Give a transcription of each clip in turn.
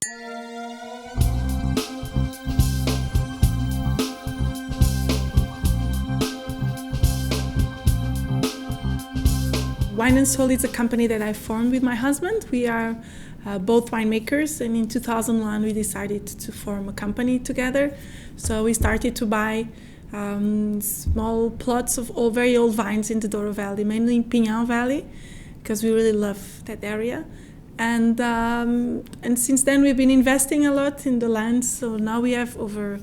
Wine and Soul is a company that I formed with my husband. We are both winemakers, and in 2001 we decided to form a company together. So we started to buy small plots of very old vines in the Douro Valley, mainly in Pinhão Valley, because we really love that area. And since then we've been investing a lot in the land. So now we have over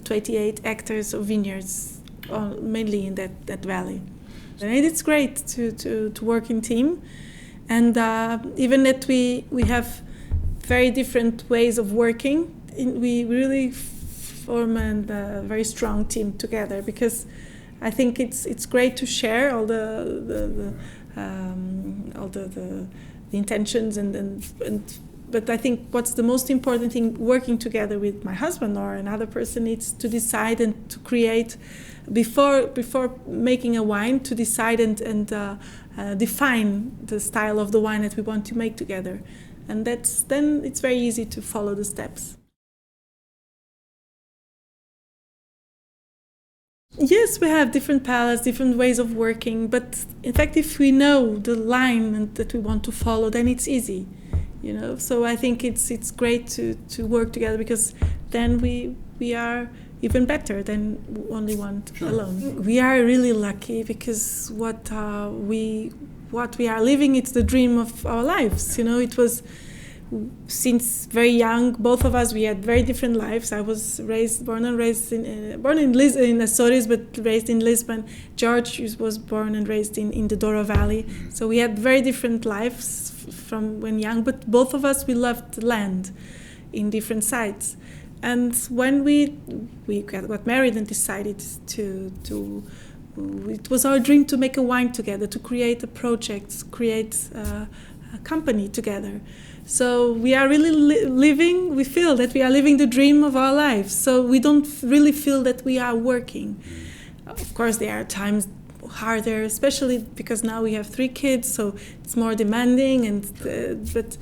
28 hectares of vineyards, mainly in that valley. And it's great to work in team, and even that we have very different ways of working, we really form a very strong team together, because I think it's great to share all the intentions but I think what's the most important thing working together with my husband or another person is to decide and to create before making a wine, to decide and define the style of the wine that we want to make together, and then it's very easy to follow the steps. Yes, we have different palates, different ways of working, but in fact if we know the line that we want to follow, then it's easy. So I think it's great to work together, because then we are even better than only one alone. We are really lucky, because what we are living, it's the dream of our lives. It was since very young. Both of us, we had very different lives. I was born in Açores, but raised in Lisbon. George was born and raised in the Douro Valley. So we had very different lives from when young, but both of us, we loved land in different sites. And when we got married and decided it was our dream to make a wine together, to create a project, create a company together. So we are really we feel that we are living the dream of our lives. So we don't really feel that we are working. Of course, there are times harder, especially because now we have 3 kids, so it's more demanding, but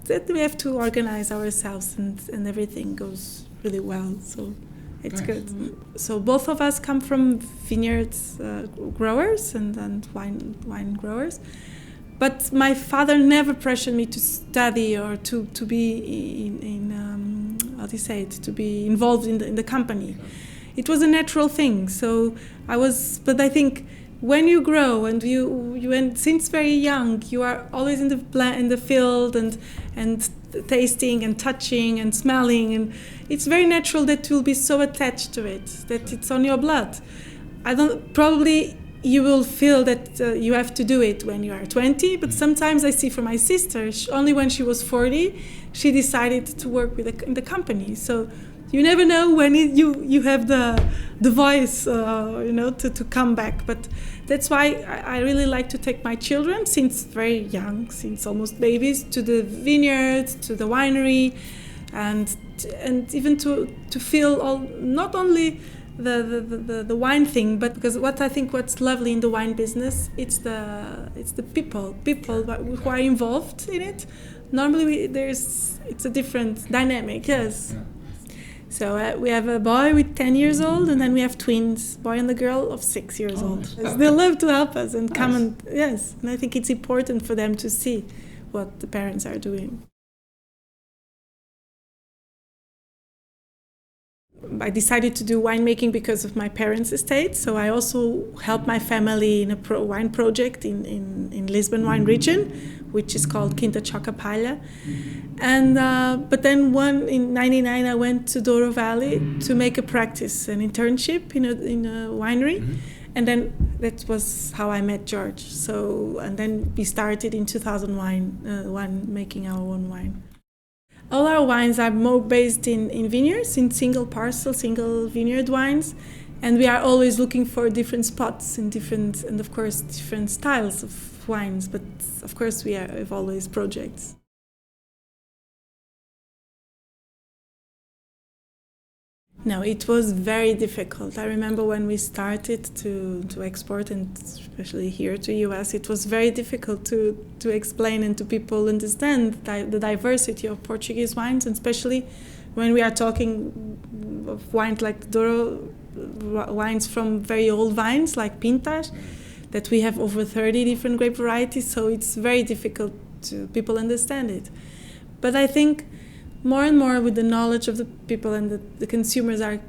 that we have to organize ourselves, and everything goes really well. So it's good. So both of us come from vineyards growers and wine growers. But my father never pressured me to study or to be to be involved in the company. It was a natural thing. So but I think when you grow and and since very young, you are always in the field and tasting and touching and smelling, and it's very natural that you'll be so attached to it that it's on your blood. You will feel that you have to do it when you are 20, but sometimes I see for my sister, only when she was 40, she decided to work in the company. So you never know when you have the voice, to come back. But that's why I really like to take my children since very young, since almost babies, to the vineyard, to the winery, and even to feel not only the wine thing, but because what's lovely in the wine business, it's the people who are involved in it. Normally it's a different dynamic. Yes. Yeah. So we have a boy with 10 years old, and then we have twins, boy and a girl of 6 years old. They love to help us and come and I think it's important for them to see what the parents are doing. I decided to do winemaking because of my parents' estate, so I also helped my family in a wine project in Lisbon wine region, which is called Quinta Choca Palha. And but then in '99 I went to Douro Valley to make a practice, an internship in a winery, and then that was how I met George. So and then we started in 2001 making our own wine. All our wines are more based in vineyards, in single parcel, single vineyard wines, and we are always looking for different spots and of course different styles of wines. But of course we have always projects. No, it was very difficult. I remember when we started to export, and especially here to US, it was very difficult to explain and to people understand the diversity of Portuguese wines, and especially when we are talking of wines like Douro, wines from very old vines like Pintas, that we have over 30 different grape varieties, so it's very difficult to people understand it. But I think more and more with the knowledge of the people, and the consumers are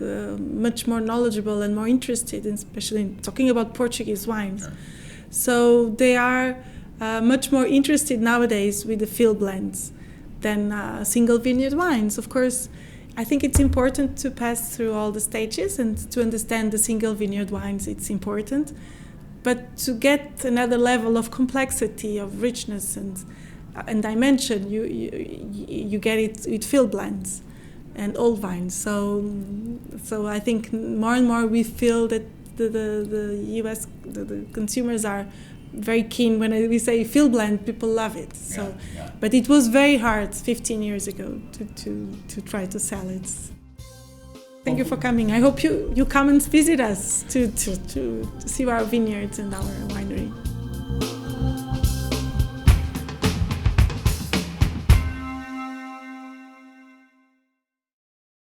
much more knowledgeable and more interested, especially in talking about Portuguese wines. Sure. So they are much more interested nowadays with the field blends than single vineyard wines. Of course, I think it's important to pass through all the stages and to understand the single vineyard wines. It's important, but to get another level of complexity, of richness and dimension, you get it with field blends and old vines. So I think more and more we feel that the US the consumers are very keen when we say field blend. People love it. So, but it was very hard 15 years ago to try to sell it. Thank you for coming. I hope you come and visit us to see our vineyards and our winery.